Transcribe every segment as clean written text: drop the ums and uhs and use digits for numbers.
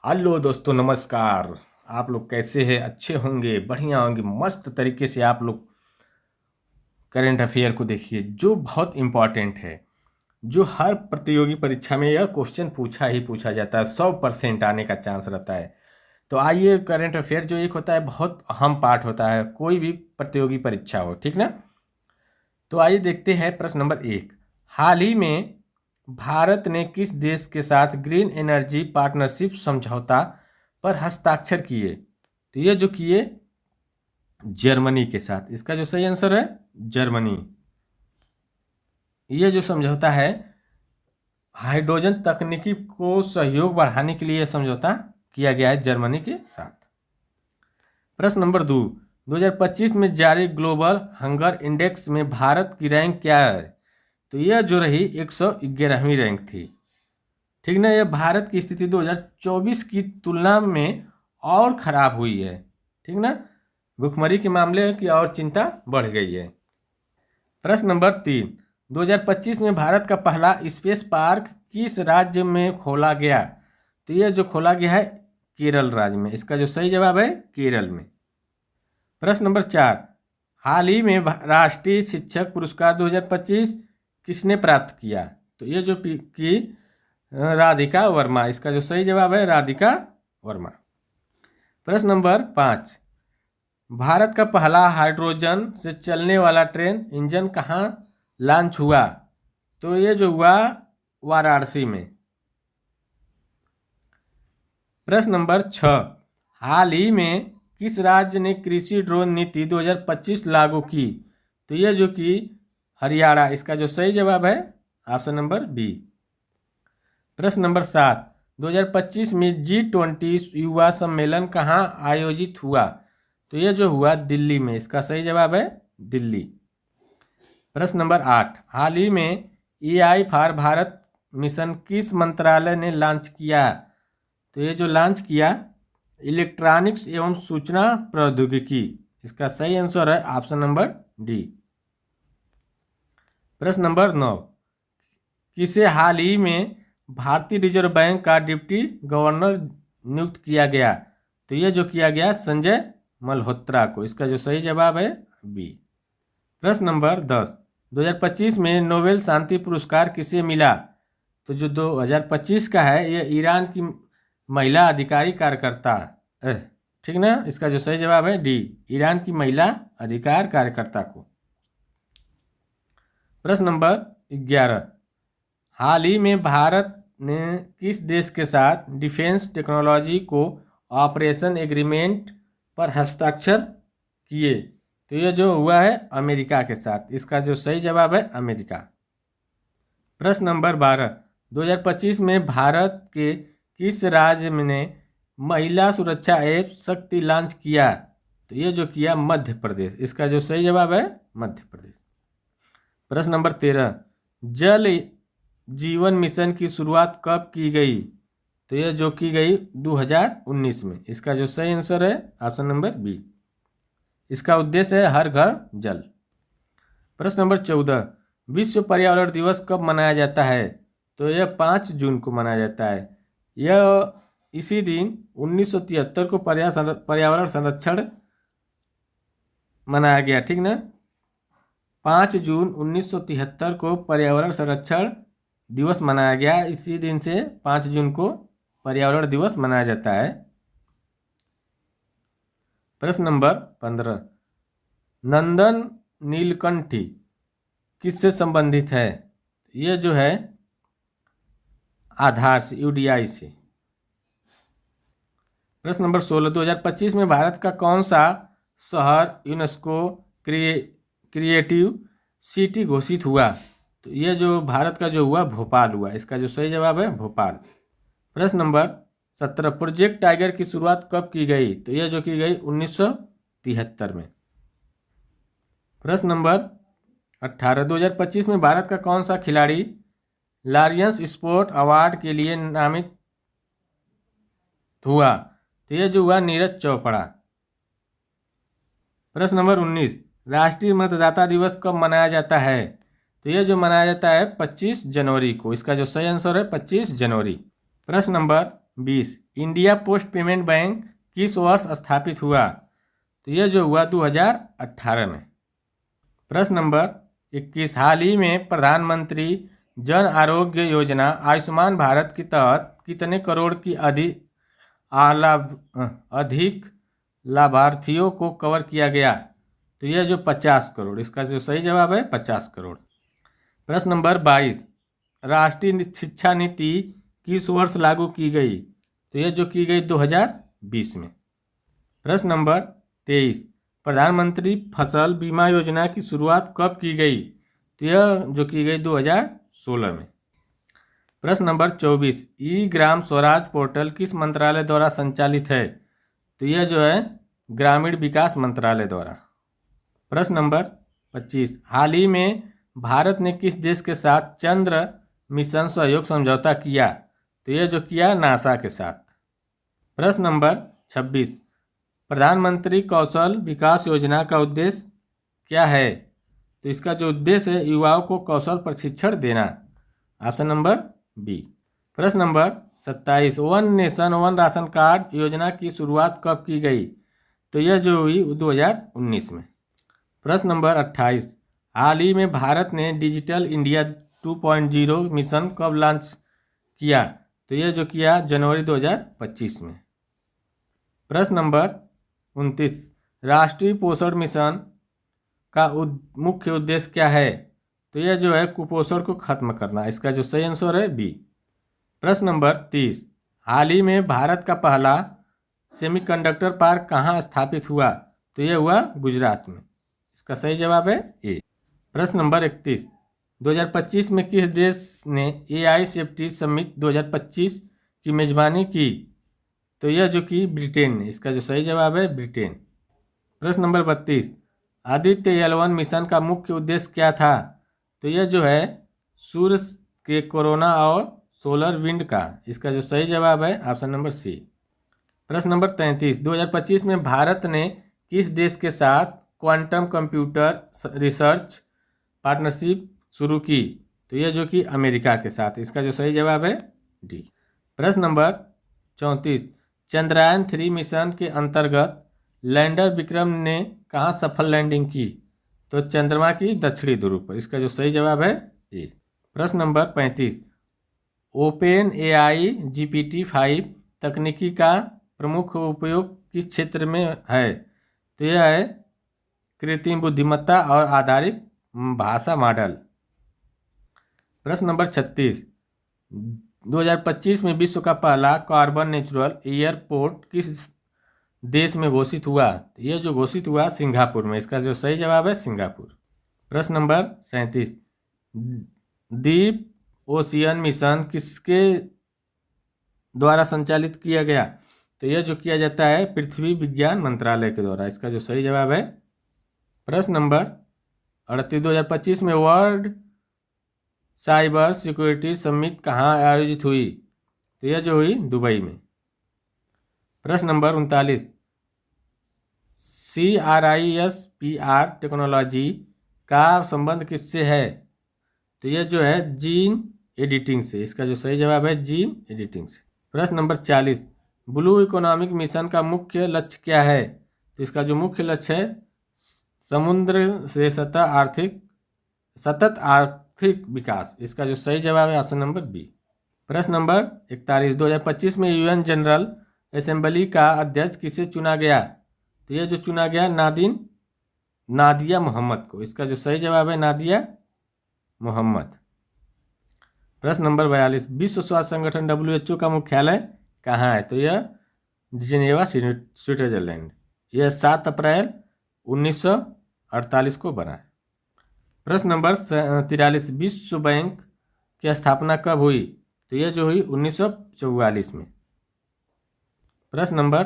Hello दोस्तों, नमस्कार। आप लोग कैसे हैं? अच्छे होंगे, बढ़िया होंगे, मस्त तरीके से आप लोग करंट अफेयर को देखिए जो बहुत इम्पॉर्टेंट है, जो हर प्रतियोगी परीक्षा में यह क्वेश्चन पूछा ही पूछा जाता है, 100% आने का चांस रहता है। तो आइए, करंट अफेयर जो एक होता है बहुत अहम पार्ट होता है कोई भी प्रतियोगी परीक्षा हो, ठीक ना। तो आइए देखते हैं प्रश्न नंबर 1। हाल ही में भारत ने किस देश के साथ ग्रीन एनर्जी पार्टनरशिप समझौता पर हस्ताक्षर किए? तो ये जो किए जर्मनी के साथ, इसका जो सही आंसर है जर्मनी। ये जो समझौता है हाइड्रोजन तकनीकी को सहयोग बढ़ाने के लिए यह समझौता किया गया है जर्मनी के साथ। प्रश्न नंबर 2। 2025 में जारी ग्लोबल हंगर इंडेक्स में भारत की रैंक क्या है? तो यह जो रही 111वीं रैंक थी, ठीक ना। यह भारत की स्थिति 2024 की तुलना में और खराब हुई है, ठीक ना। भुखमरी के मामले की और चिंता बढ़ गई है। प्रश्न नंबर 3। 2025 में भारत का पहला स्पेस पार्क किस राज्य में खोला गया? तो यह जो खोला गया है केरल राज्य में, इसका जो सही जवाब है केरल में। प्रश्न नंबर 4। हाल ही में राष्ट्रीय शिक्षक पुरस्कार 2025 किसने प्राप्त किया? तो ये जो की राधिका वर्मा, इसका जो सही जवाब है राधिका वर्मा। प्रश्न नंबर 5। भारत का पहला हाइड्रोजन से चलने वाला ट्रेन इंजन कहाँ लॉन्च हुआ? तो ये जो हुआ वाराणसी में। प्रश्न नंबर 6। हाल ही में किस राज्य ने कृषि ड्रोन नीति 2025 लागू की? तो ये जो कि हरियाणा, इसका जो सही जवाब है ऑप्शन नंबर बी। प्रश्न नंबर 7। 2025 में G20 युवा सम्मेलन कहाँ आयोजित हुआ? तो ये जो हुआ दिल्ली में, इसका सही जवाब है दिल्ली। प्रश्न नंबर 8। हाल ही में AI फॉर भारत मिशन किस मंत्रालय ने लॉन्च किया? तो ये जो लॉन्च किया इलेक्ट्रॉनिक्स एवं सूचना प्रौद्योगिकी, इसका सही आंसर है ऑप्शन नंबर डी। प्रश्न नंबर 9। किसे हाल ही में भारतीय रिजर्व बैंक का डिप्टी गवर्नर नियुक्त किया गया? तो ये जो किया गया संजय मल्होत्रा को, इसका जो सही जवाब है बी। प्रश्न नंबर 10। 2025 में नोबेल शांति पुरस्कार किसे मिला? तो जो 2025 का है ये ईरान की महिला अधिकारी कार्यकर्ता, ठीक ना, इसका जो सही जवाब है डी, ईरान की महिला अधिकार कार्यकर्ता को। प्रश्न नंबर 11। हाल ही में भारत ने किस देश के साथ डिफेंस टेक्नोलॉजी को ऑपरेशन एग्रीमेंट पर हस्ताक्षर किए? तो ये जो हुआ है अमेरिका के साथ, इसका जो सही जवाब है अमेरिका। प्रश्न नंबर 12। 2025 में भारत के किस राज्य ने महिला सुरक्षा ऐप शक्ति लॉन्च किया? तो ये जो किया मध्य प्रदेश, इसका जो सही जवाब है मध्य प्रदेश। प्रश्न नंबर 13। जल जीवन मिशन की शुरुआत कब की गई? तो ये जो की गई 2019 में, इसका जो सही आंसर है ऑप्शन नंबर बी। इसका उद्देश्य है हर घर जल। प्रश्न नंबर 14। विश्व पर्यावरण दिवस कब मनाया जाता है? तो यह 5 जून को मनाया जाता है। यह इसी दिन 1973 को पर्यावरण संरक्षण मनाया गया, ठीक ना। 5 जून 1973 को पर्यावरण संरक्षण दिवस मनाया गया। इसी दिन से 5 जून को पर्यावरण दिवस मनाया जाता है। प्रश्न नंबर 15। नंदन नीलकंठी किससे संबंधित है? ये जो है आधार से, UDI से। प्रश्न नंबर 16। 2025 में भारत का कौन सा शहर यूनेस्को क्रिएटिव सिटी घोषित हुआ? तो ये जो भारत का जो हुआ भोपाल हुआ, इसका जो सही जवाब है भोपाल। प्रश्न नंबर 17। प्रोजेक्ट टाइगर की शुरुआत कब की गई? तो यह जो की गई 1973 में। प्रश्न नंबर 18। 2025 में भारत का कौन सा खिलाड़ी लायंस स्पोर्ट अवार्ड के लिए नामित हुआ? तो यह जो हुआ नीरज चोपड़ा। प्रश्न नंबर 19। राष्ट्रीय मतदाता दिवस कब मनाया जाता है? तो यह जो मनाया जाता है 25 जनवरी को, इसका जो सही आंसर है 25 जनवरी। प्रश्न number 20 India post payment bank किस वर्ष स्थापित हुआ? तो यह जो हुआ 2018 में। प्रश्न नंबर 21 हाल ही में प्रधानमंत्री जन आरोग्य योजना आयुष्मान भारत के तहत कितने करोड़ की अधिक लाभार्थियों को कवर किया गया? तो यह जो 50 करोड़, इसका जो सही जवाब है 50 करोड़। प्रश्न नंबर 22 राष्ट्रीय शिक्षा नीति किस वर्ष लागू की गई? तो यह जो की गई 2020 में। प्रश्न नंबर 23 प्रधानमंत्री फसल बीमा योजना की शुरुआत कब की गई? तो यह जो की गई 2016 में। प्रश्न नंबर 24 ई ग्राम स्वराज पोर्टल किस मंत्रालय द्वारा संचालित है? तो यह जो है ग्रामीण विकास मंत्रालय द्वारा। प्रश्न नंबर 25 हाल ही में भारत ने किस देश के साथ चंद्र मिशन सहयोग समझौता किया? तो यह जो किया नासा के साथ। प्रश्न नंबर 26 प्रधानमंत्री कौशल विकास योजना का उद्देश्य क्या है? तो इसका जो उद्देश्य है युवाओं को कौशल प्रशिक्षण देना। Option number B. प्रश्न number 27 one nation one ration card योजना की शुरुआत कब की गई? तो यह जो हुई 2019 में। प्रश्न नंबर 28 हाल ही में भारत ने डिजिटल इंडिया 2.0 मिशन कब लॉन्च किया? तो यह जो किया जनवरी 2025 में। प्रश्न नंबर 29 राष्ट्रीय पोषण मिशन का मुख्य उद्देश्य क्या है? तो यह जो है कुपोषण को खत्म करना। इसका जो सही आंसर है बी। प्रश्न नंबर 30 हाल ही में भारत का पहला सेमीकंडक्टर पार्क कहाँ स्थापित हुआ? तो यह हुआ गुजरात में। इसका सही जवाब है ए। प्रश्न नंबर 31 2025 में किस देश ने एआई सेफ्टी समिट 2025 की मेजबानी की? तो यह जो कि ब्रिटेन ने। इसका जो सही जवाब है ब्रिटेन। प्रश्न नंबर 32 आदित्य L1 मिशन का मुख्य उद्देश्य क्या था? तो यह जो है सूर्य के कोरोना और सोलर विंड का। इसका जो सही जवाब है ऑप्शन नंबर सी। प्रश्न नंबर 33 2025 में भारत ने किस देश के साथ क्वांटम कंप्यूटर रिसर्च पार्टनरशिप शुरू की? तो यह जो कि अमेरिका के साथ। इसका जो सही जवाब है डी। प्रश्न नंबर 34 चंद्रयान 3 मिशन के अंतर्गत लैंडर विक्रम ने कहाँ सफल लैंडिंग की? तो चंद्रमा की दक्षिणी ध्रुव पर। इसका जो सही जवाब है ए। प्रश्न नंबर 35 ओपन एआई GPT-5 तकनीकी का प्रमुख उपयोग किस क्षेत्र में है? तो यह है कृत्रिम बुद्धिमत्ता और आधारित भाषा मॉडल। प्रश्न नंबर 36 2025 में विश्व का पहला कार्बन नेचुरल एयरपोर्ट किस देश में घोषित हुआ? यह जो घोषित हुआ सिंगापुर में। इसका जो सही जवाब है सिंगापुर। प्रश्न नंबर 37 डीप ओशियन मिशन किसके द्वारा संचालित किया गया? तो यह जो किया जाता है पृथ्वी विज्ञान मंत्रालय के द्वारा। इसका जो सही जवाब है। प्रश्न नंबर 38 2025 में वर्ल्ड साइबर सिक्योरिटी समिट कहाँ आयोजित हुई? तो यह जो हुई दुबई में। प्रश्न नंबर 39 CRISPR टेक्नोलॉजी का संबंध किससे है? तो यह जो है जीन एडिटिंग से। इसका जो सही जवाब है जीन एडिटिंग से। प्रश्न नंबर 40 ब्लू इकोनॉमिक मिशन का मुख्य लक्ष्य क्या है? तो इसका जो मुख्य लक्ष्य है समुद्र से सतत आर्थिक विकास। इसका जो सही जवाब है ऑप्शन नंबर बी। प्रश्न नंबर 41 2025 में UN जनरल असेंबली का अध्यक्ष किसे चुना गया? तो यह जो चुना गया नादिया मोहम्मद को। इसका जो सही जवाब है नादिया मोहम्मद। प्रश्न नंबर 42 विश्व स्वास्थ्य संगठन WHO का मुख्यालय कहाँ है? तो यह जिनेवा स्विट्जरलैंड। यह 7 अप्रैल 1948 को बना है। प्रश्न नंबर 43 विश्व बैंक की स्थापना कब हुई? तो यह जो हुई 1944 में। प्रश्न नंबर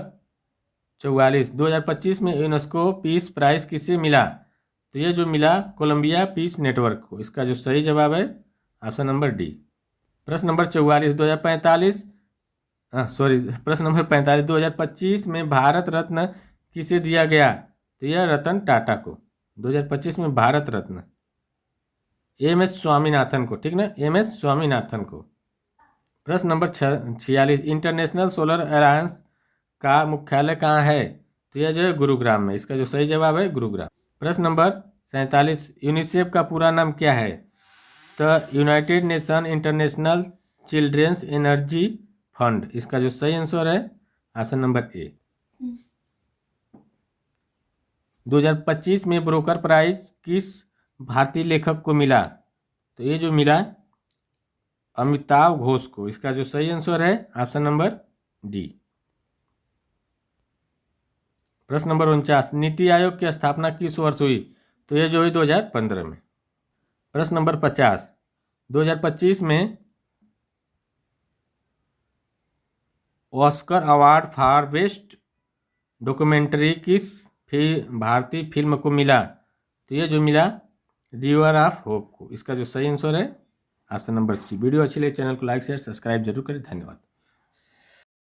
44 2025 में यूनेस्को पीस प्राइज किसे मिला? तो यह जो मिला कोलंबिया पीस नेटवर्क को। इसका जो सही जवाब है ऑप्शन नंबर डी। प्रश्न नंबर 44 प्रश्न नंबर 45 2025 में भारत रत्न किसे दिया गया? तो यह रतन टाटा को 2025 में भारत रत्न MS स्वामीनाथन को। ठीक ना, MS स्वामीनाथन को। प्रश्न नंबर 46, इंटरनेशनल सोलर अलायंस का मुख्यालय कहाँ है? तो यह जो है गुरुग्राम में। इसका जो सही जवाब है गुरुग्राम। प्रश्न नंबर 47, यूनिसेफ का पूरा नाम क्या है? The united nation international children's energy fund. इसका जो सही आंसर है ऑप्शन नंबर ए। 2025 में ब्रोकर प्राइज किस भारतीय लेखक को मिला? तो ये जो मिला अमिताव घोष को। इसका जो सही आंसर है ऑप्शन नंबर डी। प्रश्न नंबर 49, नीति आयोग की स्थापना किस वर्ष हुई? तो ये जो हुई 2015 में। प्रश्न नंबर 50, 2025 में Oscar award for best documentary किस भारतीय फिल्म को मिला? तो ये जो मिला रिवर ऑफ होप को। इसका जो सही आंसर है ऑप्शन नंबर सी। वीडियो अच्छी लगे चैनल को लाइक शेयर सब्सक्राइब जरूर करें। धन्यवाद।